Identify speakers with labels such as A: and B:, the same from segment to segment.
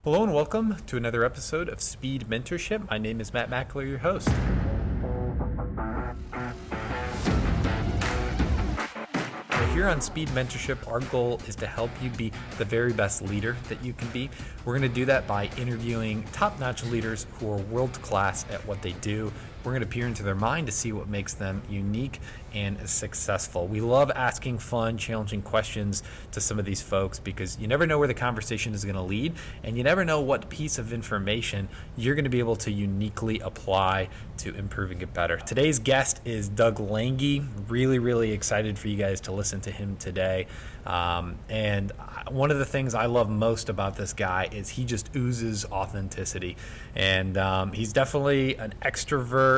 A: Hello and welcome to another episode of Speed Mentorship. My name is Matt Mackler, your host. Here on Speed Mentorship, our goal is to help you be the very best leader that you can be. We're going to do that by interviewing top-notch leaders who are world-class at what they do. We're going to peer into their mind to see what makes them unique and successful. We love asking fun, challenging questions to some of these folks because you never know where the conversation is going to lead, and you never know what piece of information you're going to be able to uniquely apply to improving it better. Today's guest is Doug Lange. Really excited for you guys to listen to him today. And one of the things I love most about this guy is he just oozes authenticity. And he's definitely an extrovert,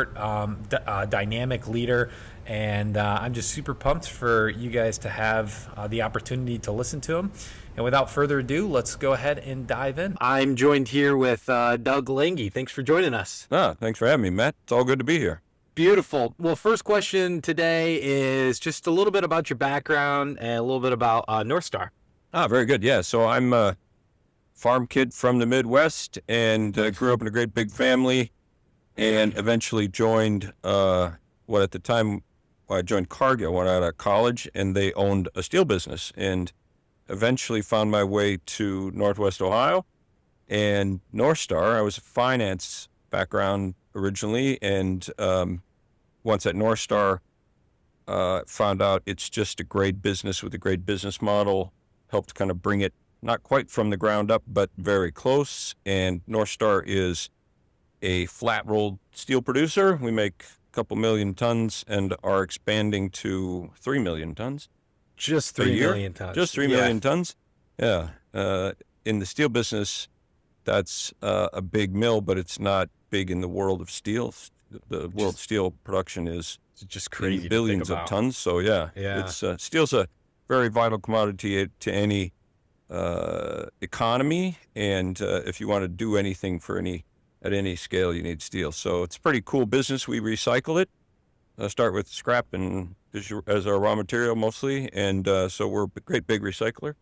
A: dynamic leader. And I'm just super pumped for you guys to have the opportunity to listen to him. And without further ado, let's go ahead and dive in. I'm joined here with Doug Lange. Thanks for joining us.
B: Thanks for having me, Matt. It's all good to be here.
A: Beautiful. Well, first question today is just a little bit about your background and a little bit about North Star.
B: Very good. Yeah, so I'm a farm kid from the Midwest and grew up in a great big family and eventually joined at the time I joined Cargill when I was out of college, and they owned a steel business, and eventually found my way to Northwest Ohio and North Star. I was a finance background originally, and once at North Star, found out it's just a great business with a great business model, helped kind of bring it not quite from the ground up, but very close. And North Star is a flat rolled steel producer. We make a couple million tons and are expanding to 3 million tons.
A: Just 3 million tons.
B: Just 3 million tons. Yeah. In the steel business, that's a big mill, but it's not big in the world of steel. The world of steel production is
A: just crazy,
B: billions of tons. So it's steel's a very vital commodity to any economy, and if you want to do anything at any scale, you need steel. So it's a pretty cool business. We recycle it. Start with scrap and as our raw material mostly, and so we're a great big recycler.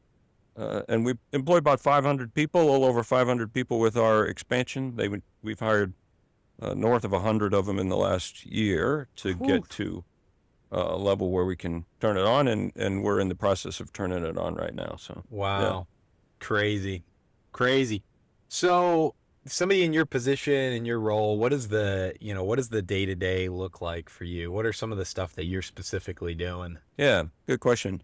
B: And we employ about 500 people, all over 500 people with our expansion. We've hired north of 100 of them in the last year to get to a level where we can turn it on, and we're in the process of turning it on right now. So
A: wow, yeah. Crazy. So somebody in your position, in your role, what does the day-to-day look like for you? What are some of the stuff that you're specifically doing?
B: Yeah, good question.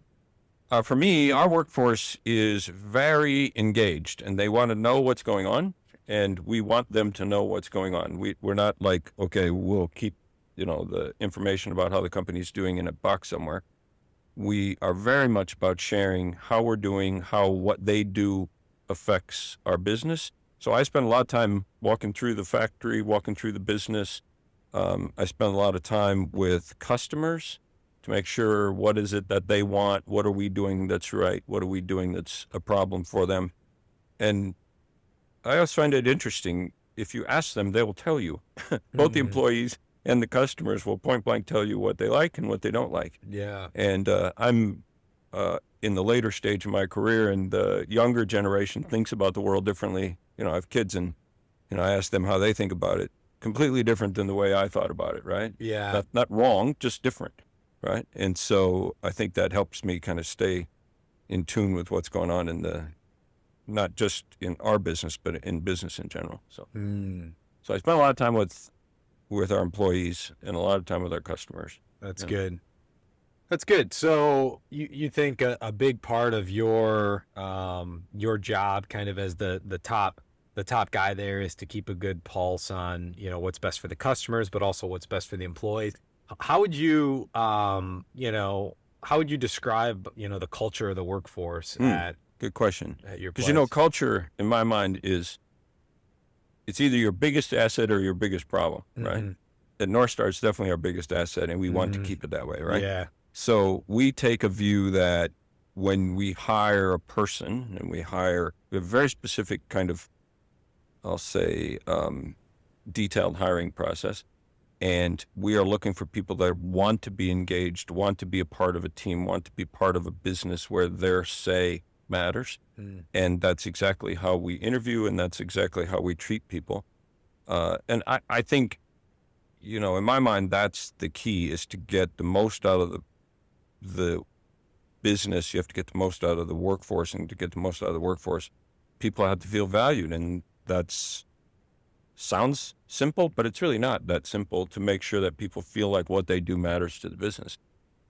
B: For me, our workforce is very engaged, and they want to know what's going on, and we want them to know what's going on. We're not like, okay, we'll keep the information about how the company's doing in a box somewhere. We are very much about sharing how we're doing, how what they do affects our business. So I spend a lot of time walking through the factory, walking through the business. I spend a lot of time with customers to make sure what is it that they want, what are we doing that's right, what are we doing that's a problem for them. And I always find it interesting, if you ask them, they will tell you. Both the employees and the customers will point blank tell you what they like and what they don't like.
A: Yeah.
B: And I'm in the later stage of my career, and the younger generation thinks about the world differently. I have kids, and I ask them how they think about it. Completely different than the way I thought about it, right?
A: Yeah.
B: Not wrong, just different, right? And so I think that helps me kind of stay in tune with what's going on not just in our business, but in business in general. So I spend a lot of time with our employees and a lot of time with our customers.
A: That's good. That's good. So you think a big part of your job, kind of as the top guy there, is to keep a good pulse on what's best for the customers, but also what's best for the employees. How would you describe the culture of the workforce
B: good question.
A: At your place?
B: Because culture in my mind it's either your biggest asset or your biggest problem, right? At North Star, it's definitely our biggest asset, and we want to keep it that way, right?
A: Yeah.
B: So we take a view that when we hire a person, and we have a very specific kind of, I'll say, detailed hiring process, and we are looking for people that want to be engaged, want to be a part of a team, want to be part of a business where their say matters. And that's exactly how we interview, and that's exactly how we treat people. And I think, in my mind, that's the key, is to get the most out of the business. You have to get the most out of the workforce, and to get the most out of the workforce, people have to feel valued. And that's sounds simple, but it's really not that simple, to make sure that people feel like what they do matters to the business.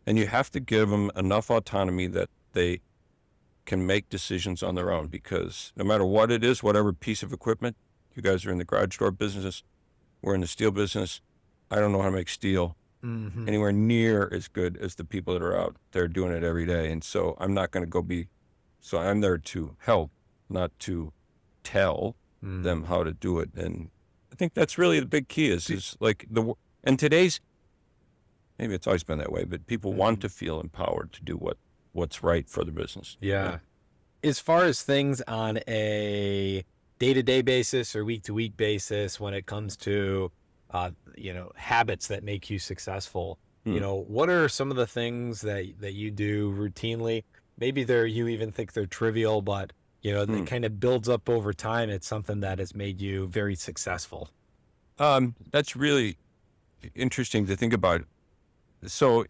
B: And you have to give them enough autonomy that they can make decisions on their own, because no matter what it is, whatever piece of equipment, you guys are in the garage door business, we're in the steel business. I don't know how to make steel anywhere near as good as the people that are out there doing it every day. And so I'm not going to so I'm there to help, not to tell them how to do it. And I think that's really the big key is like and today's, maybe it's always been that way, but people want to feel empowered to do what's right for the business.
C: Yeah. As far as things on a day-to-day basis or week-to-week basis, when it comes to, habits that make you successful, what are some of the things that you do routinely? Maybe you even think they're trivial, but, that kind of builds up over time. It's something that has made you very successful.
B: That's really interesting to think about. So,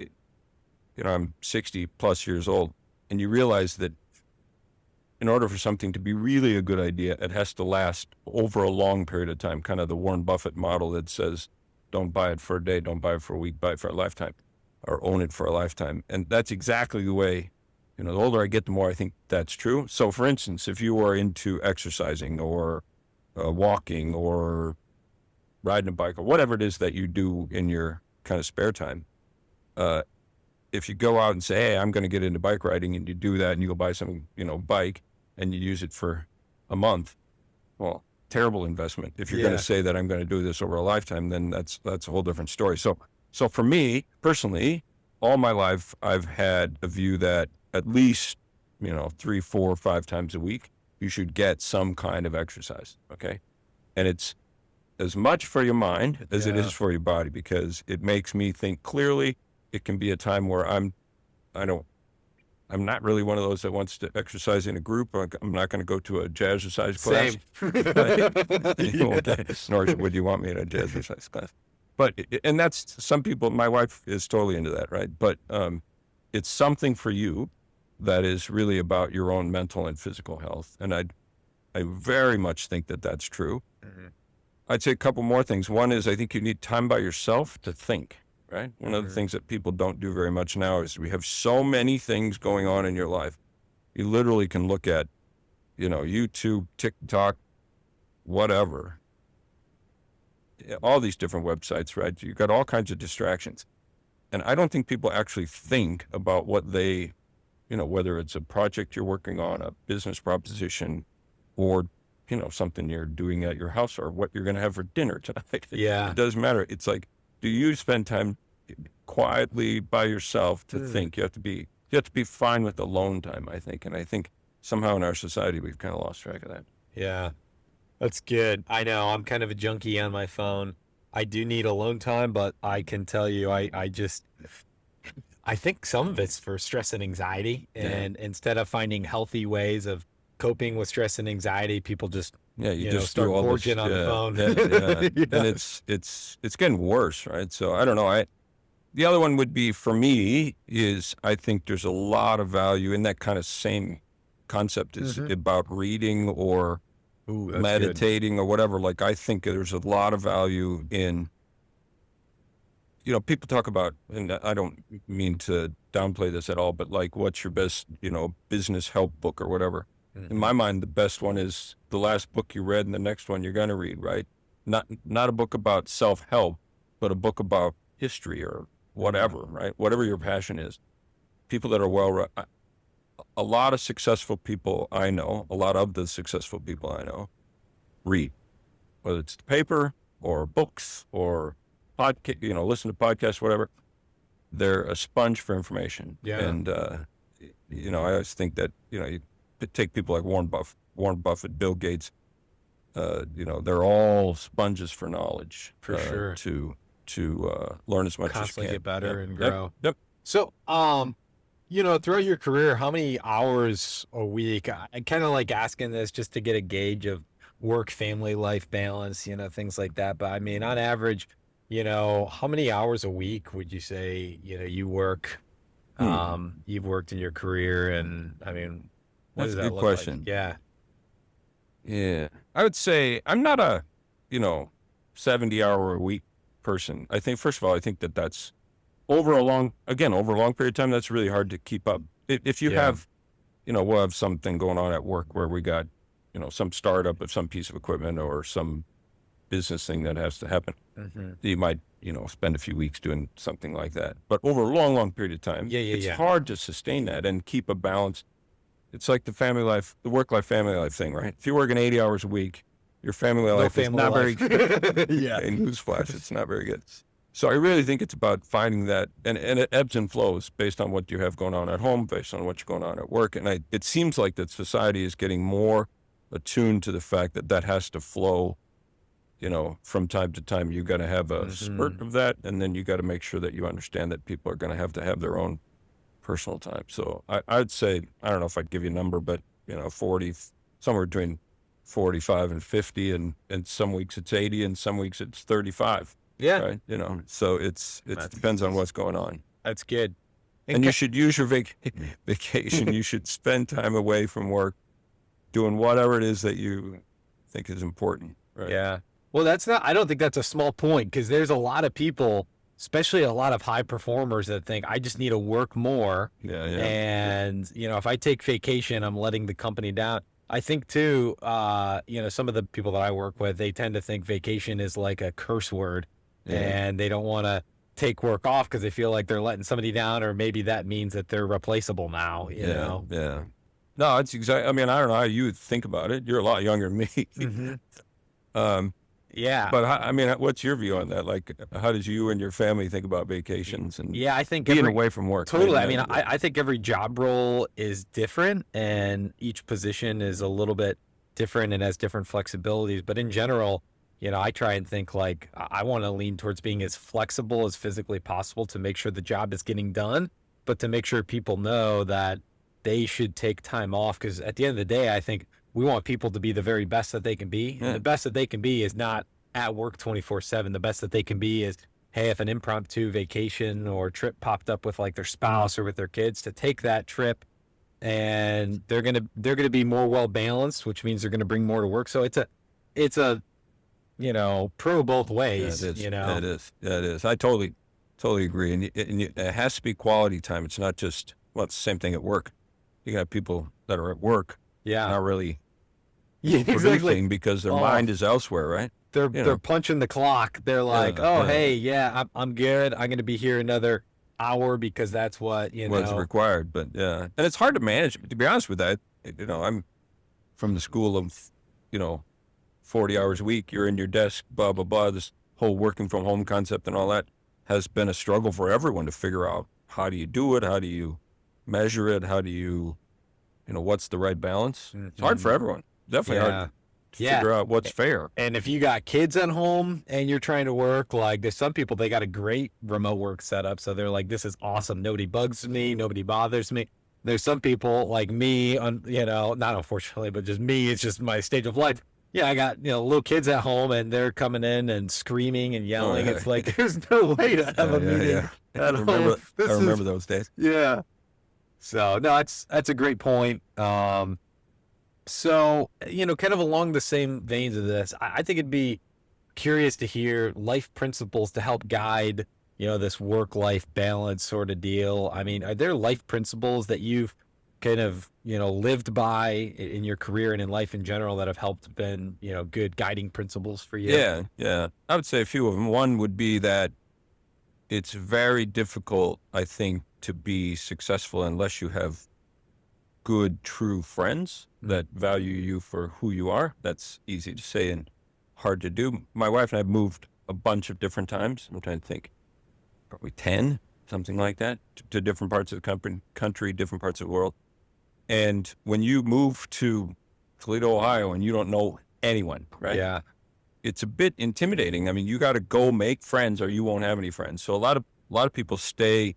B: I'm 60 plus years old, and you realize that in order for something to be really a good idea, it has to last over a long period of time, kind of the Warren Buffett model that says, don't buy it for a day, don't buy it for a week, buy it for a lifetime, or own it for a lifetime. And that's exactly the way, the older I get, the more I think that's true. So for instance, if you are into exercising or walking or riding a bike or whatever it is that you do in your kind of spare time, if you go out and say, hey, I'm going to get into bike riding, and you do that and you go buy some, bike, and you use it for a month, well, terrible investment. If you're going to say that I'm going to do this over a lifetime, then that's a whole different story. So for me personally, all my life, I've had a view that at least, 3, 4, 5 times a week, you should get some kind of exercise. Okay. And it's as much for your mind as it is for your body, because it makes me think clearly. It can be a time where I'm not really one of those that wants to exercise in a group. I'm not going to go to a jazzercise class.
C: Same.
B: Nor would you want me in a jazzercise class. But, and that's, some people, my wife is totally into that, right? But it's something for you that is really about your own mental and physical health. And I very much think that that's true. I'd say a couple more things. One is, I think you need time by yourself to think. Right? One of the things that people don't do very much now is we have so many things going on in your life. You literally can look at, YouTube, TikTok, whatever, all these different websites, right? You've got all kinds of distractions. And I don't think people actually think about what they, whether it's a project you're working on, a business proposition, or, something you're doing at your house, or what you're going to have for dinner tonight.
C: Yeah.
B: It doesn't matter. It's like, do you spend time quietly by yourself to think? You have to be fine with alone time, I think. And I think somehow in our society, we've kind of lost track of that.
C: Yeah, that's good. I know I'm kind of a junkie on my phone. I do need alone time, but I can tell you, I think some of it's for stress and anxiety. And instead of finding healthy ways of coping with stress and anxiety, people just
B: you just
C: start
B: do all
C: gorging
B: this,
C: on the phone.
B: And it's getting worse, right? So I don't know. The other one would be, for me, is I think there's a lot of value in that kind of same concept is about reading or meditating or whatever. Like, I think there's a lot of value in, people talk about, and I don't mean to downplay this at all, but like, what's your best, business help book or whatever. In my mind, the best one is the last book you read and the next one you're going to read, right? Not a book about self-help, but a book about history or whatever, right? Whatever your passion is. People that are a lot of successful people I know, a lot of the successful people I know, read, whether it's the paper or books or podcast, listen to podcasts, whatever. They're a sponge for information.
C: Yeah.
B: And, I always think that, you take people like Warren Buffett, Bill Gates, they're all sponges for knowledge.
C: For sure.
B: To learn as much
C: Constantly
B: as you can.
C: get better and grow.
B: Yep.
C: So, Throughout your career, how many hours a week? I kind of like asking this just to get a gauge of work, family life balance, things like that. But I mean, on average, how many hours a week would you say, you work,
B: Hmm.
C: you've worked in your career? And I mean, what
B: That's
C: does
B: a
C: that
B: good
C: look like?
B: question.
C: Yeah.
B: Yeah. I would say I'm not a, you know, 70-hour a week person. I think, first of all, I think that that's over a long period of time, that's really hard to keep up. If you
C: Yeah.
B: have, we'll have something going on at work where we got, some startup of some piece of equipment or some business thing that has to happen.
C: Hmm.
B: You might, spend a few weeks doing something like that. But over a long, long period of time,
C: Yeah. Yeah.
B: it's
C: Yeah.
B: hard to sustain that and keep a balance. It's like the work life, family life thing, right? If you're working 80 hours a week, your family
C: No
B: life is
C: family
B: not very
C: life.
B: good.
C: Yeah.
B: Okay, newsflash, it's not very good. So I really think it's about finding that, and it ebbs and flows based on what you have going on at home, based on what's going on at work. And it seems like that society is getting more attuned to the fact that that has to flow, from time to time. You got to have a spurt
C: Hmm.
B: of that, and then you got to make sure that you understand that people are going to have their own personal time. So I'd say, I don't know if I'd give you a number, but 40, somewhere between 45 and 50, and some weeks it's 80 and some weeks it's 35,
C: Yeah.
B: right? So it depends on what's going on.
C: That's good.
B: And you should use your vacation. You should spend time away from work doing whatever it is that you think is important, right?
C: Yeah. Well, I don't think that's a small point, because there's a lot of people, especially a lot of high performers, that think I just need to work more.
B: Yeah, yeah.
C: And, if I take vacation, I'm letting the company down. I think too, some of the people that I work with, they tend to think vacation is like a curse word,
B: Yeah.
C: and they don't want to take work off because they feel like they're letting somebody down, or maybe that means that they're replaceable now,
B: Yeah, yeah. No, it's exactly. I mean, I don't know how you would think about it. You're a lot younger than me.
C: Hmm.
B: um,
C: Yeah.
B: but I mean, what's your view on that? Like, how does you and your family think about vacations and
C: Yeah, I think
B: being away from work? Right?
C: totally. I mean, I think every job role is different, and each position is a little bit different and has different flexibilities. But in general, I try and think like I want to lean towards being as flexible as physically possible to make sure the job is getting done, but to make sure people know that they should take time off. Because at the end of the day, I think we want people to be the very best that they can be. And
B: Yeah.
C: the best that they can be is not at work 24/7. The best that they can be is, hey, if an impromptu vacation or trip popped up with like their spouse or with their kids, to take that trip, and they're gonna be more well balanced, which means they're gonna bring more to work. So it's a pro both
B: Yeah, it
C: ways.
B: is. Yeah, it is. Yeah, it is. I totally agree. And it has to be quality time. It's not just, well, it's the same thing at work. You got people that are at work
C: Yeah,
B: not really
C: yeah, exactly.
B: producing because their
C: Oh,
B: mind is elsewhere, right?
C: they're punching the clock. They're like,
B: Yeah,
C: oh,
B: yeah.
C: hey, yeah, I'm good. I'm gonna be here another hour because that's what
B: What's required. But yeah, and it's hard to manage. To be honest with that, I'm from the school of, you know, 40 hours a week. You're in your desk, blah blah blah. This whole working from home concept and all that has been a struggle for everyone to figure out. How do you do it? How do you measure it? How do you, what's the right balance? It's hard for
C: Mhm.
B: everyone. Definitely
C: Yeah.
B: hard to
C: Yeah.
B: figure out what's fair.
C: And if you got kids at home and you're trying to work, like there's some people, they got a great remote work setup. So they're like, this is awesome. Nobody bugs me. Nobody bothers me. There's some people like me, not unfortunately, but just me. It's just my stage of life. Yeah, I got, little kids at home, and they're coming in and screaming and yelling.
B: yeah.
C: It's like, there's no way to have a meeting
B: I
C: at
B: remember,
C: home. This
B: I
C: is,
B: remember those days.
C: yeah. So no, that's a great point. So, kind of along the same veins of this, I think it'd be curious to hear life principles to help guide, this work-life balance sort of deal. I mean, are there life principles that you've kind of, lived by in your career and in life in general that have helped been, good guiding principles for you?
B: Yeah, yeah. I would say a few of them. One would be that it's very difficult, I think, to be successful unless you have good, true friends that value you for who you are. That's easy to say and hard to do. My wife and I have moved a bunch of different times. I'm trying to think, probably 10, something like that, to different parts of the country, different parts of the world. And when you move to Toledo, Ohio, and you don't know anyone, right?
C: Yeah.
B: It's a bit intimidating. I mean, you got to go make friends or you won't have any friends. So a lot of people stay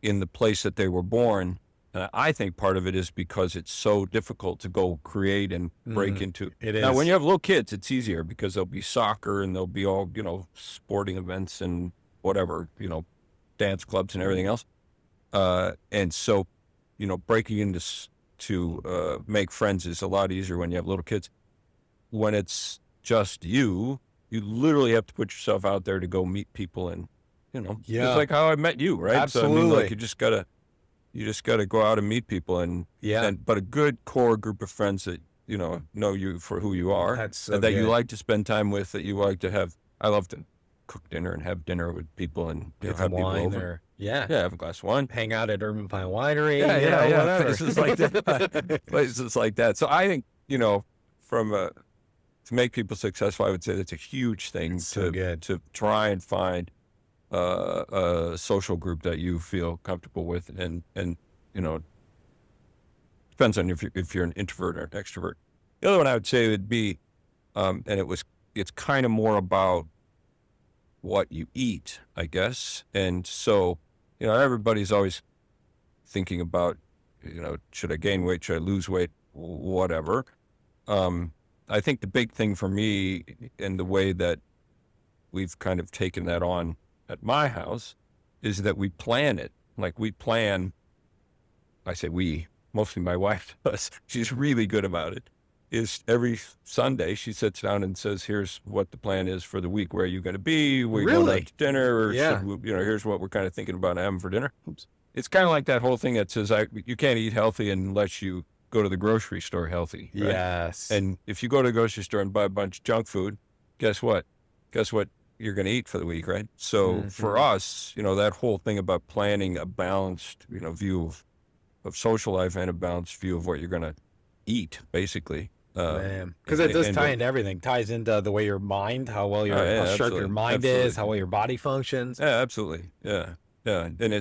B: in the place that they were born. I think part of it is because it's so difficult to go create and break into.
C: It
B: Now, when
C: is.
B: you have little kids, it's easier because there'll be soccer and there'll be all, sporting events and whatever, dance clubs and everything else. And so, breaking into to make friends is a lot easier when you have little kids. When it's just you literally have to put yourself out there to go meet people and,
C: Yeah.
B: it's like how I met you, right?
C: Absolutely.
B: So, I mean, like, you just gotta go out and meet people but a good core group of friends that, know you for who you are.
C: That's so
B: and that you
C: good.
B: like to spend time with, that you like to have. I love to cook dinner and have dinner with people and
C: Get
B: have
C: some
B: people
C: wine
B: over.
C: or yeah,
B: Have a glass of wine.
C: hang out at Urban Pine Winery.
B: Whatever.
C: Places
B: Places like that. Places like that. So I think, from to make people successful, I would say that's a huge thing
C: so good.
B: to try and find a social group that you feel comfortable with, and depends on if you're an introvert or an extrovert. The other one I would say would be, and it's kind of more about what you eat, I guess. And so, everybody's always thinking about, should I gain weight? Should I lose weight? Whatever. I think the big thing for me, and the way that we've kind of taken that on at my house, is that we plan it. Like I say we, mostly my wife does. She's really good about it. Is every Sunday she sits down and says, here's what the plan is for the week. Where are you going to be? We're going
C: Really?
B: out to dinner, or
C: Yeah.
B: here's what we're kind of thinking about having for dinner. It's kind of like that whole thing that says you can't eat healthy unless you go to the grocery store healthy. Right?
C: Yes.
B: And if you go to the grocery store and buy a bunch of junk food, guess what? You're going to eat for the week, right? So for us, that whole thing about planning a balanced, view of social life and a balanced view of what you're going to eat, basically.
C: Man, because it does tie into everything. Ties into the way your mind, how well how sharp your mind is, how well your body functions.
B: Yeah, absolutely. Yeah. And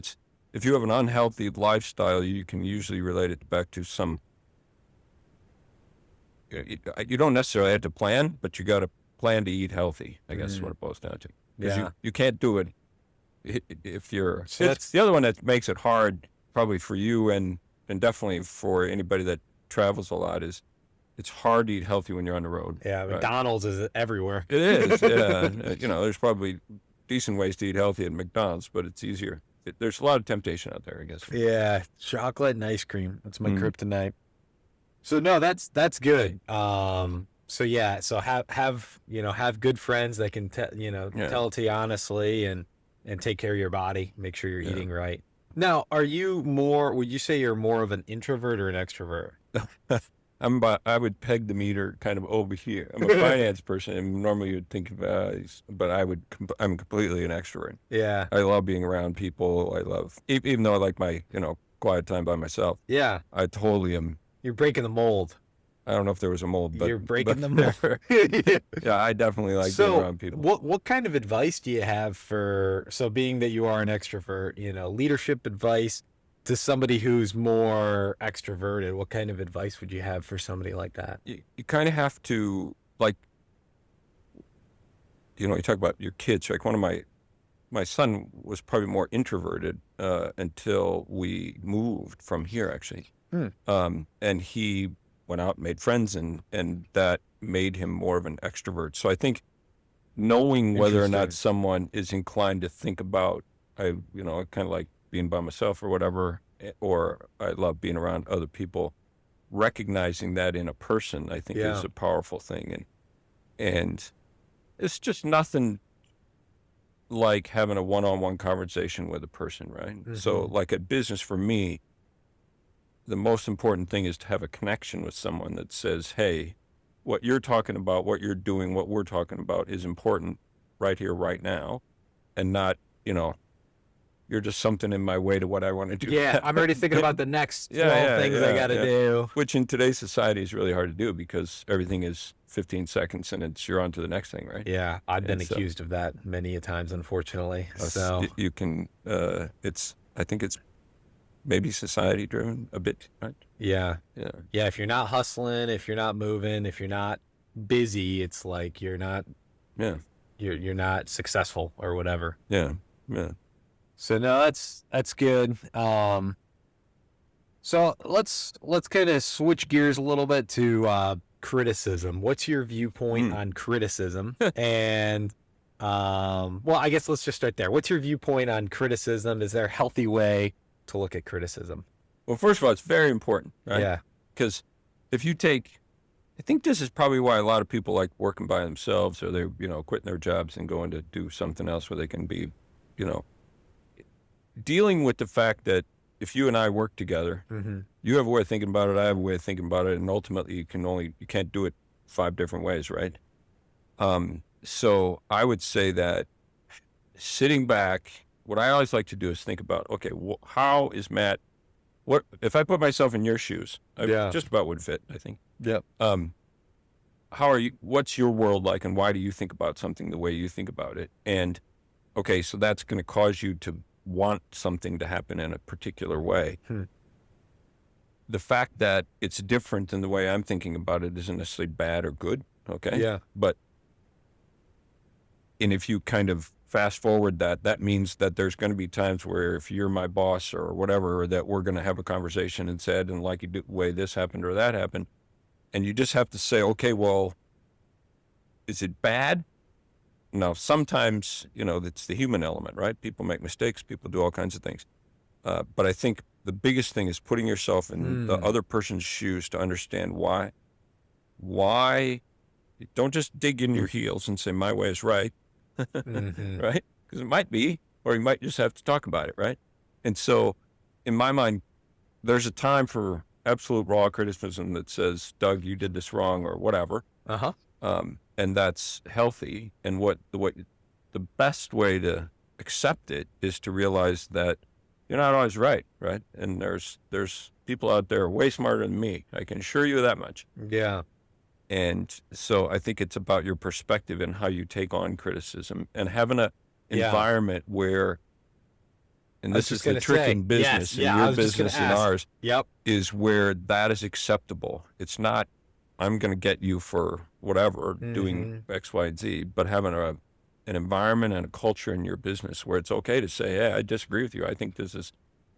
B: if you have an unhealthy lifestyle, you can usually relate it back to some. You don't necessarily have to plan, but you got to plan to eat healthy. I guess is what it boils down to. Because you can't do it if you're. So that's the other one that makes it hard, probably for you and definitely for anybody that travels a lot, is it's hard to eat healthy when you're on the road.
C: Yeah, right? McDonald's is everywhere.
B: It is. Yeah, there's probably decent ways to eat healthy at McDonald's, but it's easier. There's a lot of temptation out there, I guess.
C: Yeah, chocolate and ice cream. That's my kryptonite. So no, that's good. So yeah, so have good friends that can tell it to you honestly and take care of your body, make sure you're eating right. Now, would you say you're more of an introvert or an extrovert?
B: I would peg the meter kind of over here. I'm a finance person, and normally you'd think but I'm completely an extrovert.
C: Yeah.
B: I love being around people. I love, even though I like my, quiet time by myself.
C: Yeah.
B: I totally am.
C: You're breaking the mold.
B: I don't know if there was a mold, but
C: you're breaking the mold.
B: Yeah, I definitely like being around people.
C: What kind of advice do you have being that you are an extrovert, leadership advice to somebody who's more extroverted? What kind of advice would you have for somebody like that?
B: You kind of have to, like, you talk about your kids. Like one of my son was probably more introverted until we moved from here, actually. And he went out and made friends, and that made him more of an extrovert. So I think knowing whether or not someone is inclined to think about, I kind of like being by myself or whatever, or I love being around other people, recognizing that in a person, I think is a powerful thing. And it's just nothing like having a one-on-one conversation with a person, right? So like at business for me, the most important thing is to have a connection with someone that says, hey, what you're talking about, what you're doing, what we're talking about is important right here, right now, and not, you're just something in my way to what I want to do.
C: Yeah, I'm already thinking about the next 12 things I got to do.
B: Which in today's society is really hard to do because everything is 15 seconds and you're on to the next thing, right?
C: Yeah, I've been accused of that many a times, unfortunately. So
B: you can, I think it's maybe society driven a bit, right?
C: Yeah. If you're not hustling, if you're not moving, if you're not busy, it's like you're not. You're not successful or whatever.
B: Yeah.
C: So no, that's good. So let's kind of switch gears a little bit to criticism. What's your viewpoint on criticism? And well, I guess let's just start there. What's your viewpoint on criticism? Is there a healthy way to look at criticism?
B: Well, first of all, it's very important, right?
C: Yeah.
B: Because if you take, I think this is probably why a lot of people like working by themselves, or they're, quitting their jobs and going to do something else where they can be, dealing with the fact that if you and I work together, you have a way of thinking about it, I have a way of thinking about it, and ultimately you can't do it 5 different ways, right? So I would say that sitting back, what I always like to do is think about, okay, how is Matt, what if I put myself in your shoes? I just about would fit, I think.
C: Yep.
B: How are you, what's your world like, and why do you think about something the way you think about it? And okay, so that's going to cause you to want something to happen in a particular way. The fact that it's different than the way I'm thinking about it isn't necessarily bad or good, okay?
C: Yeah.
B: And if you kind of fast forward that means that there's going to be times where if you're my boss or whatever, that we're going to have a conversation and say, I didn't like the way this happened or that happened. And you just have to say, okay, well, is it bad? Now, sometimes, it's the human element, right? People make mistakes. People do all kinds of things. But I think the biggest thing is putting yourself in the other person's shoes to understand why. Don't just dig in your heels and say, my way is right, right? Because it might be, or you might just have to talk about it, right? And so, in my mind, there's a time for absolute raw criticism that says, Doug, you did this wrong, or whatever. And that's healthy. And the best way to accept it is to realize that you're not always right? And there's people out there way smarter than me. I can assure you that much.
C: Yeah.
B: And so I think it's about your perspective and how you take on criticism, and having an environment where, and this is the trick in business, in your business and ours, is where that is acceptable. It's not, I'm going to get you for whatever, doing X, Y, and Z, but having an environment and a culture in your business where it's okay to say, hey, I disagree with you. I think this is,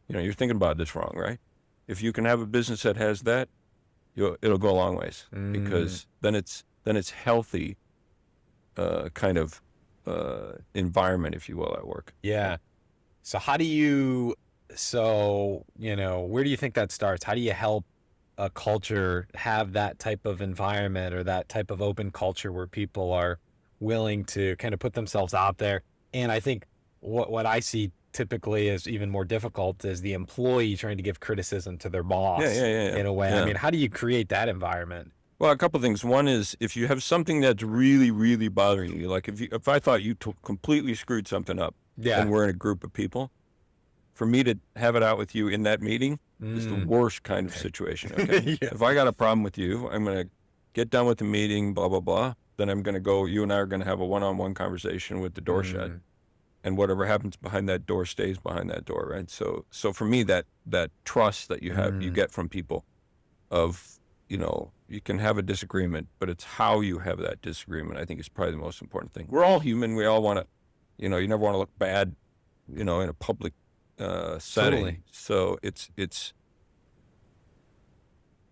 B: you're thinking about this wrong, right? If you can have a business that has that, it'll go a long ways, because then it's healthy kind of environment, if you will, at work.
C: Yeah. So where do you think that starts? How do you help a culture have that type of environment, or that type of open culture where people are willing to kind of put themselves out there? And I think what I see typically is even more difficult is the employee trying to give criticism to their boss in a way. I mean, how do you create that environment?
B: Well, a couple of things. One is, if you have something that's really, really bothering you, like if I thought you completely screwed something up, and we're in a group of people, for me to have it out with you in that meeting is the worst kind of situation. Okay. If I got a problem with you, I'm going to get done with the meeting, blah, blah, blah. Then I'm going to go, you and I are going to have a one-on-one conversation with the door shut. And whatever happens behind that door stays behind that door, right? So for me, that trust that you have, you get from people of, you can have a disagreement, but it's how you have that disagreement, I think, is probably the most important thing. We're all human. We all want to, you never want to look bad, in a public setting. Totally. So it's,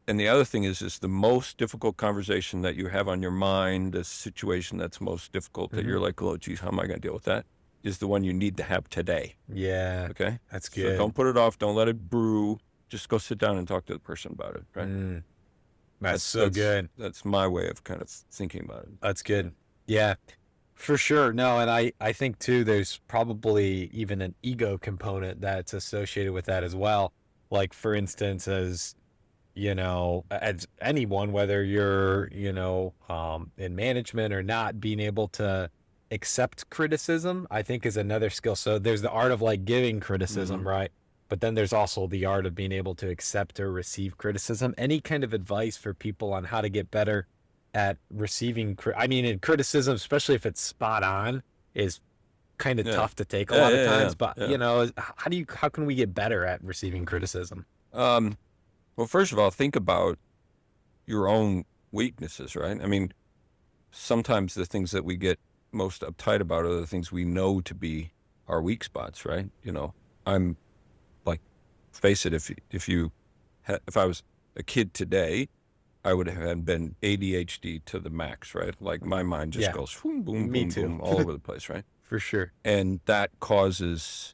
B: and the other thing is the most difficult conversation that you have on your mind, the situation that's most difficult that you're like, oh, geez, how am I going to deal with that? Is the one you need to have today.
C: Yeah.
B: Okay.
C: That's good.
B: So don't put it off. Don't let it brew. Just go sit down and talk to the person about it. Right.
C: That's good.
B: That's my way of kind of thinking about it.
C: That's good. Yeah, for sure. No, and I think too, there's probably even an ego component that's associated with that as well. Like, for instance, as anyone, whether you're, in management or not, being able to accept criticism, I think, is another skill. So there's the art of like giving criticism, right? But then there's also the art of being able to accept or receive criticism. Any kind of advice for people on how to get better at receiving, and criticism, especially if it's spot on, is kind of tough to take a lot of times. But how can we get better at receiving criticism?
B: Well, first of all, think about your own weaknesses, right? I mean, sometimes the things that we get most uptight about are the things we know to be our weak spots, right? You know, I'm like, face it, if I was a kid today, I would have been ADHD to the max, right? Like my mind just
C: Yeah.
B: goes boom, boom,
C: Me
B: boom,
C: too.
B: boom, all over the place, right?
C: For sure.
B: And that causes,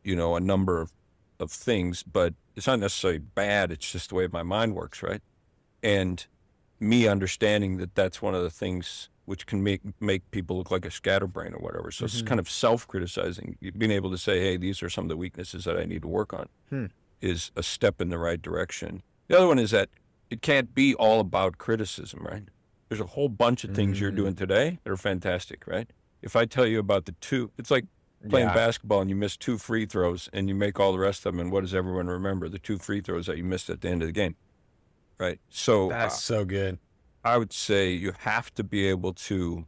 B: you know, a number of things, but it's not necessarily bad. It's just the way my mind works, right? And me understanding that that's one of the things which can make people look like a scatterbrain or whatever. So it's kind of self-criticizing, being able to say, hey, these are some of the weaknesses that I need to work on is a step in the right direction. The other one is that it can't be all about criticism, right? There's a whole bunch of things you're doing today that are fantastic, right? If I tell you about it's like playing basketball and you miss 2 free throws and you make all the rest of them, and what does everyone remember? The 2 free throws that you missed at the end of the game, right? So
C: That's so good.
B: I would say you have to be able to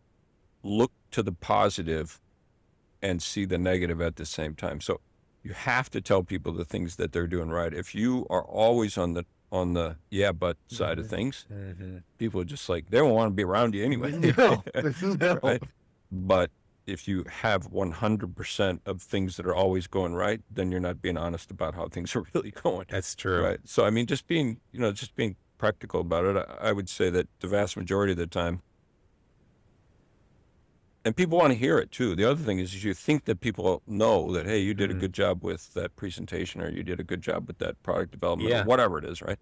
B: look to the positive and see the negative at the same time. So you have to tell people the things that they're doing right. If you are always on the yeah, but side of things, people are just like, they don't want to be around you anyway.
C: No.
B: Right? But if you have 100% of things that are always going right, then you're not being honest about how things are really going.
C: That's true.
B: Right. So, I mean, just being practical about it, I would say that the vast majority of the time, and people want to hear it too. The other thing is you think that people know that, hey, you did a good job with that presentation, or you did a good job with that product development, or whatever it is, right?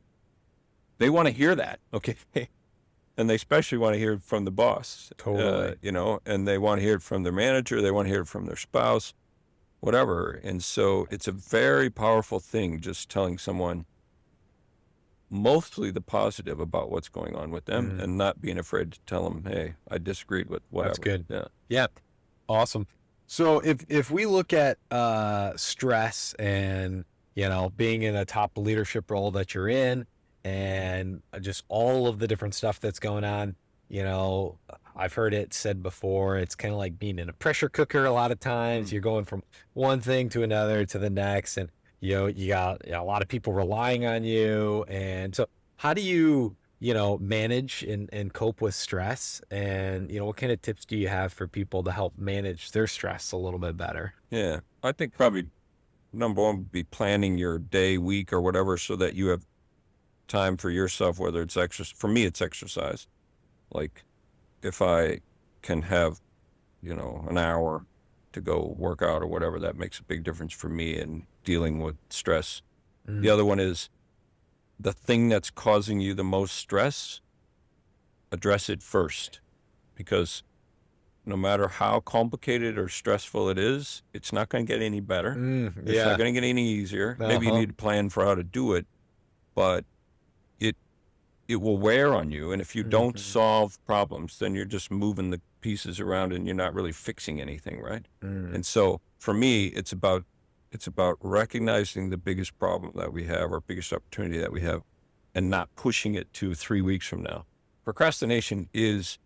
B: They want to hear that, okay? And they especially want to hear it from the boss,
C: Totally.
B: you know, and they want to hear it from their manager. They want to hear it from their spouse, whatever. And so it's a very powerful thing just telling someone mostly the positive about what's going on with them and not being afraid to tell them, hey, I disagreed with whatever.
C: That's good.
B: Yeah.
C: Yeah. Awesome. So if we look at stress and, you know, being in a top leadership role that you're in and just all of the different stuff that's going on, you know, I've heard it said before, it's kind of like being in a pressure cooker a lot of times. You're going from one thing to another to the next, and you know, you got a lot of people relying on you. And so how do you, you know, manage and cope with stress? And, you know, what kind of tips do you have for people to help manage their stress a little bit better?
B: Yeah. I think probably number one would be planning your day, week, or whatever, so that you have time for yourself, whether it's exercise. For me, it's exercise. Like if I can have, you know, an hour to go work out or whatever, that makes a big difference for me in dealing with stress. The other one is the thing that's causing you the most stress, address it first, because no matter how complicated or stressful it is, it's not going to get any better. It's not going to get any easier. Maybe you need to plan for how to do it, but it will wear on you. And if you don't solve problems, then you're just moving the pieces around and you're not really fixing anything, right? And so for me, it's about recognizing the biggest problem that we have, or biggest opportunity that we have, and not pushing it to 3 weeks from now. Procrastination is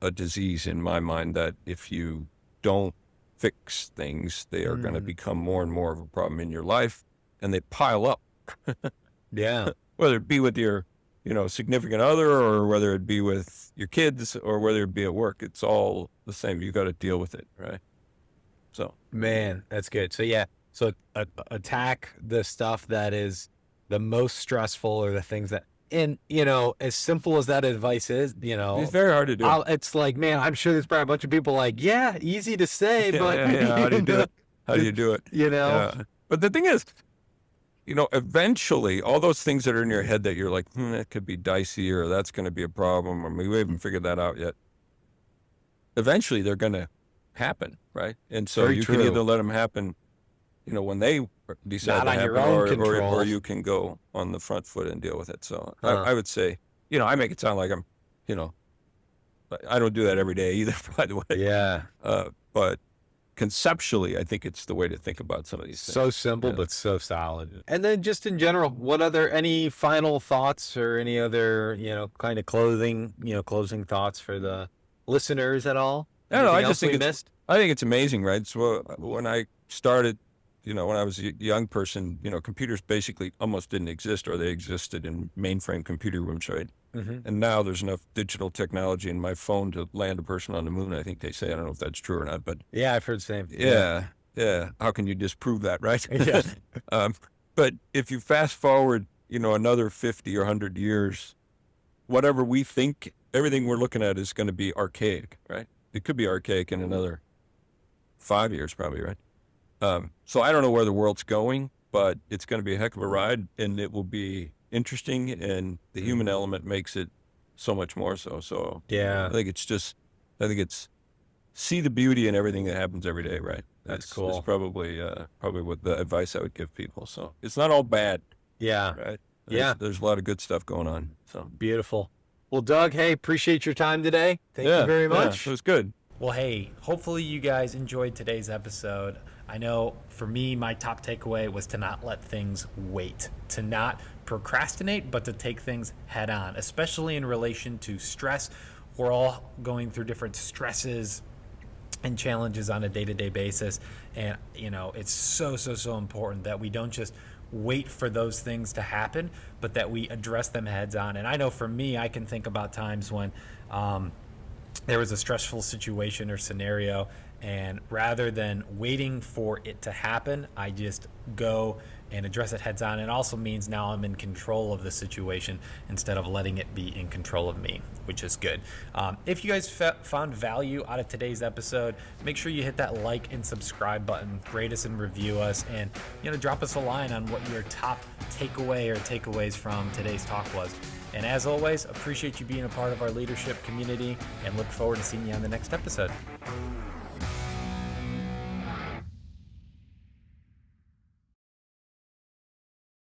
B: a disease in my mind that if you don't fix things, they are going to become more and more of a problem in your life, and they pile up. Whether it be with your, you know, significant other, or whether it be with your kids, or whether it be at work, it's all the same. You got to deal with it, right? So,
C: man, that's good. So so attack the stuff that is the most stressful, or the things that, and you know, as simple as that advice is, you know,
B: it's very hard to do.
C: It's like, man, I'm sure there's probably a bunch of people like, yeah, easy to say, but
B: how do you do it? How do you do it?
C: You know,
B: but the thing is, you know, eventually all those things that are in your head that you're like, that could be dicey, or that's going to be a problem, or we haven't figured that out yet. Eventually they're going to happen, right? And so you can either let them happen, you know, when they decide to happen, or you can go on the front foot and deal with it. So I would say, you know, I make it sound like I'm, you know, I don't do that every day either, by the way.
C: Yeah.
B: But conceptually, I think it's the way to think about some of these things.
C: So simple, but so solid. And then just in general, any final thoughts, or any other, you know, kind of closing thoughts for the listeners at all?
B: I don't know. I just think I think it's amazing, right? So when I started, you know, when I was a young person, you know, computers basically almost didn't exist, or they existed in mainframe computer rooms, right? And now there's enough digital technology in my phone to land a person on the moon. I think they say, I don't know if that's true or not, but
C: Yeah, I've heard the same.
B: yeah. How can you disprove that, right?
C: Yeah.
B: But if you fast forward, another 50 or 100 years, whatever we think, everything we're looking at is going to be archaic, right? It could be archaic in another 5 years, probably, right? So I don't know where the world's going, but it's going to be a heck of a ride, and it will be interesting, and the human element makes it so much more so. So
C: Yeah.
B: I think it's see the beauty in everything that happens every day, right?
C: That's cool.
B: That's probably what the advice I would give people. So it's not all bad,
C: Yeah.
B: right?
C: Yeah.
B: There's a lot of good stuff going on. So
C: Beautiful. Well, Doug, hey, appreciate your time today. Thank you very much.
B: It was good.
A: Well, hey, hopefully you guys enjoyed today's episode. I know for me, my top takeaway was to not let things wait, to not procrastinate, but to take things head on, especially in relation to stress. We're all going through different stresses and challenges on a day-to-day basis. And, it's so important that we don't just wait for those things to happen, but that we address them heads on. And I know for me, I can think about times when there was a stressful situation or scenario, and rather than waiting for it to happen, I just go and address it heads on. It also means now I'm in control of the situation instead of letting it be in control of me, which is good. If you guys found value out of today's episode, make sure you hit that like and subscribe button, rate us and review us, and drop us a line on what your top takeaway or takeaways from today's talk was. And as always, appreciate you being a part of our leadership community and look forward to seeing you on the next episode.